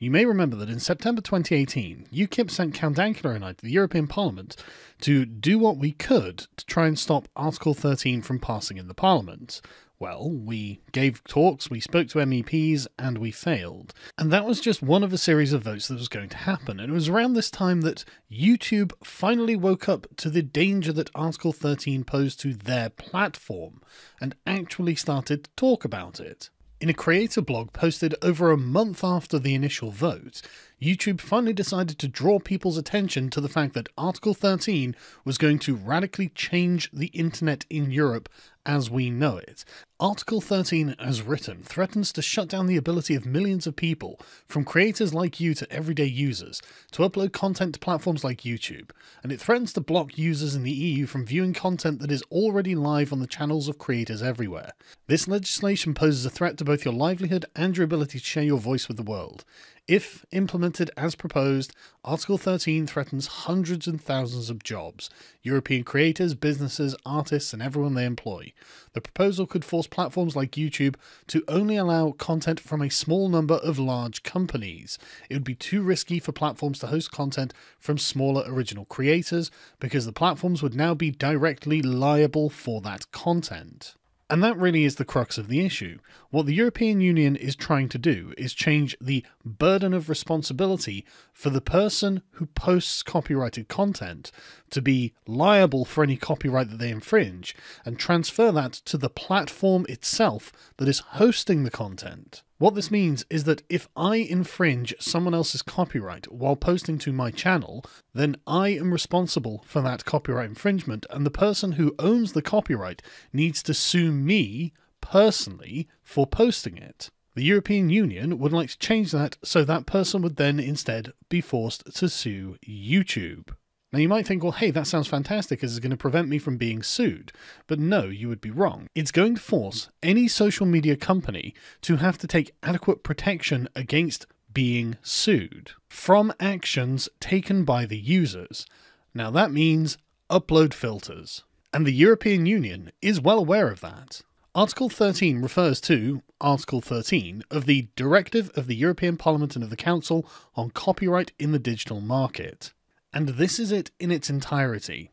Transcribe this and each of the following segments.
You may remember that in September 2018, UKIP sent Count Dankula and I to the European Parliament to do what we could to try and stop Article 13 from passing in the Parliament. Well, we gave talks, we spoke to MEPs, and we failed. And that was just one of a series of votes that was going to happen. And it was around this time that YouTube finally woke up to the danger that Article 13 posed to their platform, and actually started to talk about it. In a creator blog posted over a month after the initial vote, YouTube finally decided to draw people's attention to the fact that Article 13 was going to radically change the internet in Europe as we know it. Article 13, as written, threatens to shut down the ability of millions of people, from creators like you to everyday users, to upload content to platforms like YouTube, and it threatens to block users in the EU from viewing content that is already live on the channels of creators everywhere. This legislation poses a threat to both your livelihood and your ability to share your voice with the world. If implemented as proposed, Article 13 threatens hundreds and thousands of jobs, European creators, businesses, artists, and everyone they employ. The proposal could force platforms like YouTube to only allow content from a small number of large companies. It would be too risky for platforms to host content from smaller original creators, because the platforms would now be directly liable for that content. And that really is the crux of the issue. What the European Union is trying to do is change the burden of responsibility for the person who posts copyrighted content to be liable for any copyright that they infringe, and transfer that to the platform itself that is hosting the content. What this means is that if I infringe someone else's copyright while posting to my channel, then I am responsible for that copyright infringement, and the person who owns the copyright needs to sue me personally for posting it. The European Union would like to change that so that person would then instead be forced to sue YouTube. Now you might think, well, hey, that sounds fantastic, this is going to prevent me from being sued. But no, you would be wrong. It's going to force any social media company to have to take adequate protection against being sued from actions taken by the users. Now that means upload filters. And the European Union is well aware of that. Article 13 refers to Article 13 of the Directive of the European Parliament and of the Council on Copyright in the Digital Market. And this is it in its entirety.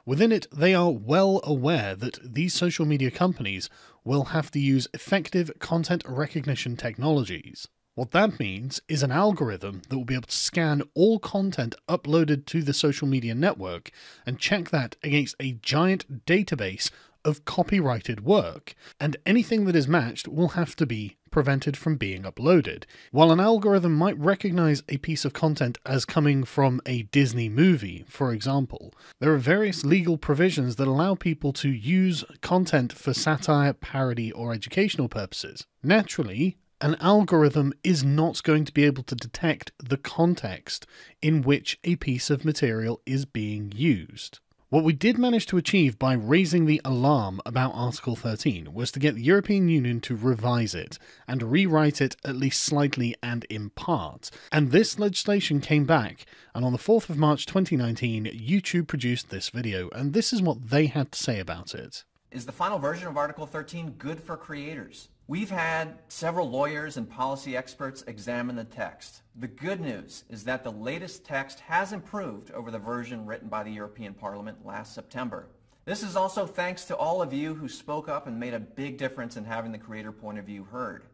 Within it, they are well aware that these social media companies will have to use effective content recognition technologies. What that means is an algorithm that will be able to scan all content uploaded to the social media network and check that against a giant database of copyrighted work, and anything that is matched will have to be prevented from being uploaded. While an algorithm might recognize a piece of content as coming from a Disney movie, for example, there are various legal provisions that allow people to use content for satire, parody, or educational purposes. Naturally, an algorithm is not going to be able to detect the context in which a piece of material is being used. What we did manage to achieve by raising the alarm about Article 13 was to get the European Union to revise it and rewrite it at least slightly and in part. And this legislation came back, and on the 4th of March 2019, YouTube produced this video, and this is what they had to say about it. Is the final version of Article 13 good for creators? We've had several lawyers and policy experts examine the text. The good news is that the latest text has improved over the version written by the European Parliament last September. This is also thanks to all of you who spoke up and made a big difference in having the creator point of view heard.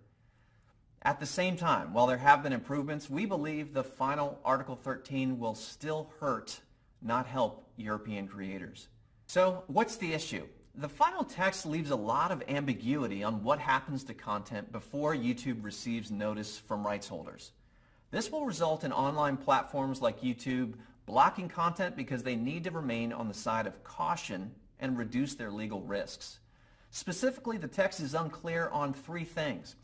At the same time, while there have been improvements, we believe the final Article 13 will still hurt, not help European creators. So, what's the issue? The final text leaves a lot of ambiguity on what happens to content before YouTube receives notice from rights holders. This will result in online platforms like YouTube blocking content because they need to remain on the side of caution and reduce their legal risks. Specifically, the text is unclear on three things.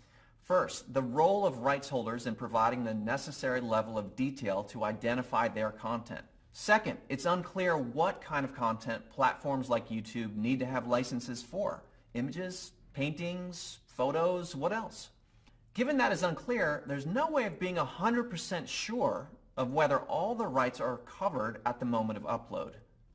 First, the role of rights holders in providing the necessary level of detail to identify their content. Second, it's unclear what kind of content platforms like YouTube need to have licenses for. Images, paintings, photos, what else? Given that is unclear, there's no way of being 100% sure of whether all the rights are covered at the moment of upload.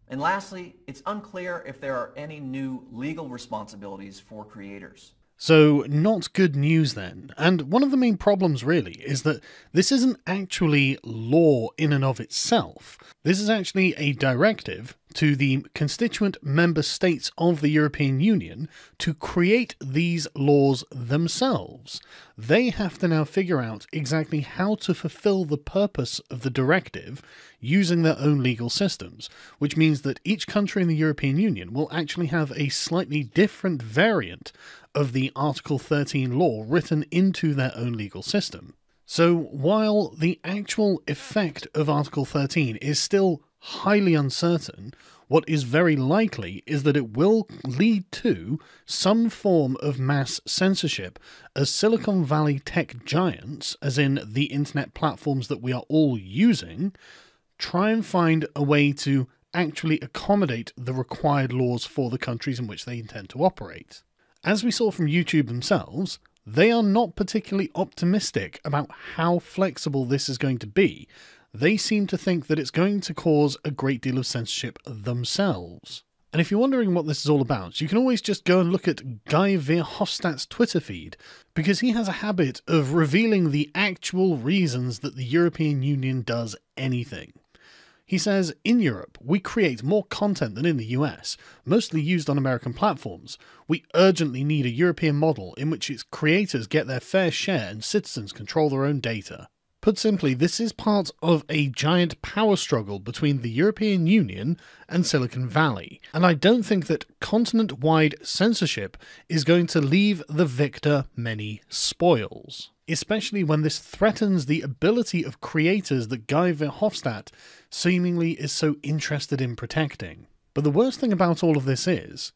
And lastly, it's unclear if there are any new legal responsibilities for creators. So, not good news then. And one of the main problems really is that this isn't actually law in and of itself. This is actually a directive to the constituent member states of the European Union to create these laws themselves. They have to now figure out exactly how to fulfill the purpose of the directive using their own legal systems, which means that each country in the European Union will actually have a slightly different variant of the Article 13 law written into their own legal system. So while the actual effect of Article 13 is still highly uncertain, what is very likely is that it will lead to some form of mass censorship as Silicon Valley tech giants, as in the internet platforms that we are all using, try and find a way to actually accommodate the required laws for the countries in which they intend to operate. As we saw from YouTube themselves, they are not particularly optimistic about how flexible this is going to be. They seem to think that it's going to cause a great deal of censorship themselves. And if you're wondering what this is all about, you can always just go and look at Guy Verhofstadt's Twitter feed, because he has a habit of revealing the actual reasons that the European Union does anything. He says, in Europe, we create more content than in the US, mostly used on American platforms. We urgently need a European model in which its creators get their fair share and citizens control their own data. Put simply, this is part of a giant power struggle between the European Union and Silicon Valley, and I don't think that continent-wide censorship is going to leave the victor many spoils, especially when this threatens the ability of creators that Guy Verhofstadt seemingly is so interested in protecting. But the worst thing about all of this is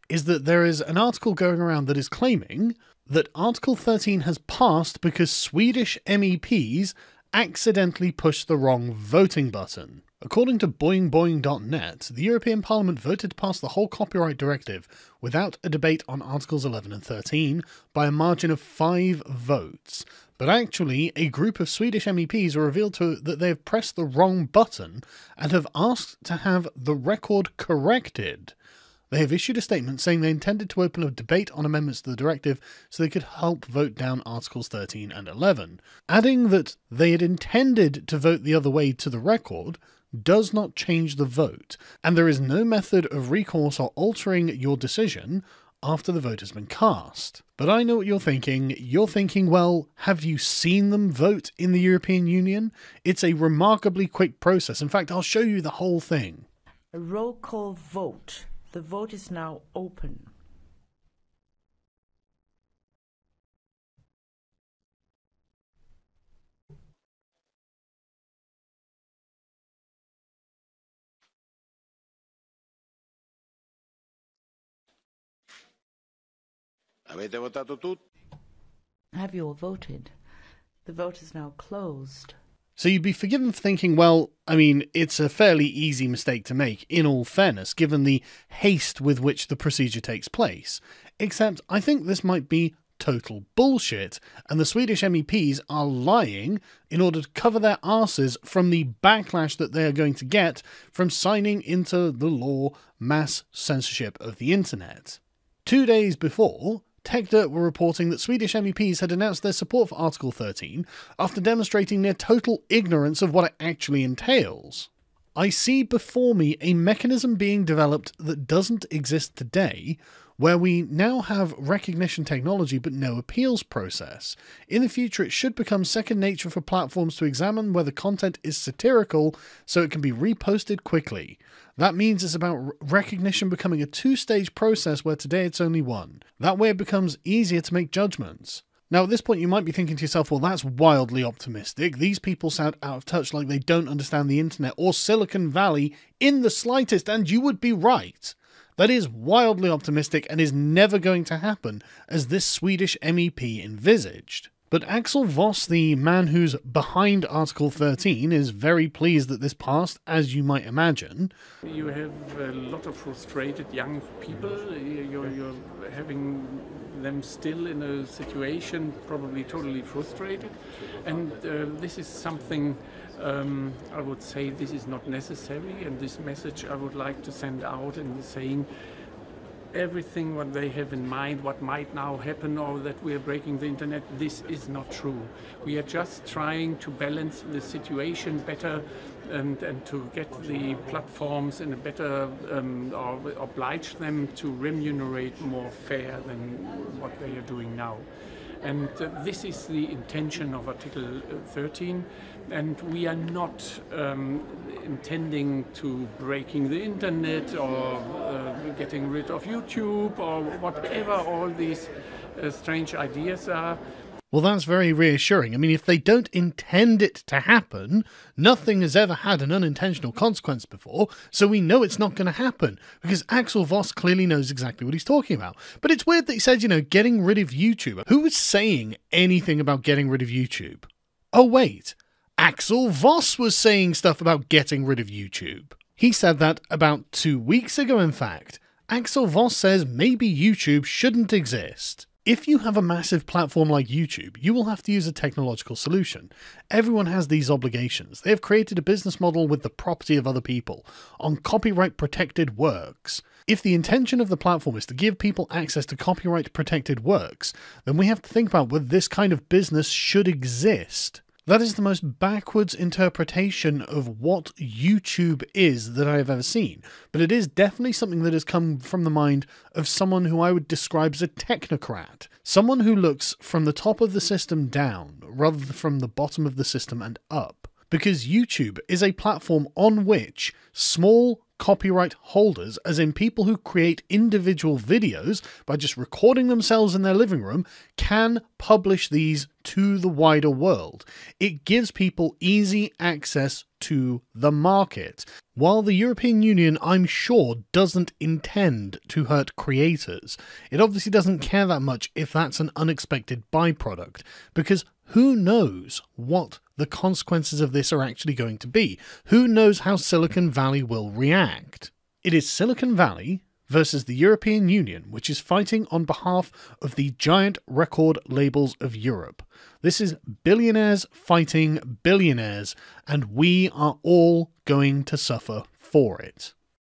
that there is an article going around that is claiming that Article 13 has passed because Swedish MEPs accidentally pushed the wrong voting button. According to boingboing.net, the European Parliament voted to pass the whole copyright directive without a debate on Articles 11 and 13 by a margin of 5 votes. But actually, a group of Swedish MEPs were revealed that they have pressed the wrong button and have asked to have the record corrected. They have issued a statement saying they intended to open a debate on amendments to the directive so they could help vote down Articles 13 and 11, adding that they had intended to vote the other way to the record does not change the vote, and there is no method of recourse or altering your decision after the vote has been cast. But I know what you're thinking. You're thinking, well, have you seen them vote in the European Union? It's a remarkably quick process. In fact, I'll show you the whole thing. A roll call vote. The vote is now open. Avete votato tutti? Have you all voted? The vote is now closed. So you'd be forgiven for thinking, well, I mean, it's a fairly easy mistake to make, in all fairness, given the haste with which the procedure takes place. Except, I think this might be total bullshit, and the Swedish MEPs are lying in order to cover their arses from the backlash that they are going to get from signing into the law mass censorship of the internet. 2 days before, TechDirt were reporting that Swedish MEPs had announced their support for Article 13 after demonstrating their total ignorance of what it actually entails. I see before me a mechanism being developed that doesn't exist today, where we now have recognition technology but no appeals process. In the future, it should become second nature for platforms to examine whether content is satirical so it can be reposted quickly. That means it's about recognition becoming a two-stage process where today it's only one. That way it becomes easier to make judgments. Now, at this point, you might be thinking to yourself, well, that's wildly optimistic. These people sound out of touch, like they don't understand the internet or Silicon Valley in the slightest, and you would be right. That is wildly optimistic and is never going to happen, as this Swedish MEP envisaged. But Axel Voss, the man who's behind Article 13, is very pleased that this passed, as you might imagine. You have a lot of frustrated young people. You're having them still in a situation probably totally frustrated. And this is something I would say this is not necessary. And this message I would like to send out and saying everything what they have in mind, what might now happen, or that we are breaking the internet. This is not true. We are just trying to balance the situation better and to get the platforms in a better, or oblige them to remunerate more fair than what they are doing now. And this is the intention of Article 13, and we are not intending to breaking the internet or getting rid of YouTube or whatever all these strange ideas are. Well, that's very reassuring. I mean, if they don't intend it to happen, nothing has ever had an unintentional consequence before, so we know it's not going to happen, because Axel Voss clearly knows exactly what he's talking about. But it's weird that he said, getting rid of YouTube. Who was saying anything about getting rid of YouTube? Oh, wait. Axel Voss was saying stuff about getting rid of YouTube. He said that about 2 weeks ago, in fact. Axel Voss says maybe YouTube shouldn't exist. If you have a massive platform like YouTube, you will have to use a technological solution. Everyone has these obligations. They have created a business model with the property of other people, on copyright-protected works. If the intention of the platform is to give people access to copyright-protected works, then we have to think about whether this kind of business should exist. That is the most backwards interpretation of what YouTube is that I have ever seen, but it is definitely something that has come from the mind of someone who I would describe as a technocrat, someone who looks from the top of the system down rather than from the bottom of the system and up, because YouTube is a platform on which small copyright holders, as in people who create individual videos by just recording themselves in their living room, can publish these to the wider world. It gives people easy access to the market. While the European Union, I'm sure, doesn't intend to hurt creators, it obviously doesn't care that much if that's an unexpected byproduct, because who knows what the consequences of this are actually going to be? Who knows how Silicon Valley will react? It is Silicon Valley versus the European Union, which is fighting on behalf of the giant record labels of Europe. This is billionaires fighting billionaires, and we are all going to suffer for it.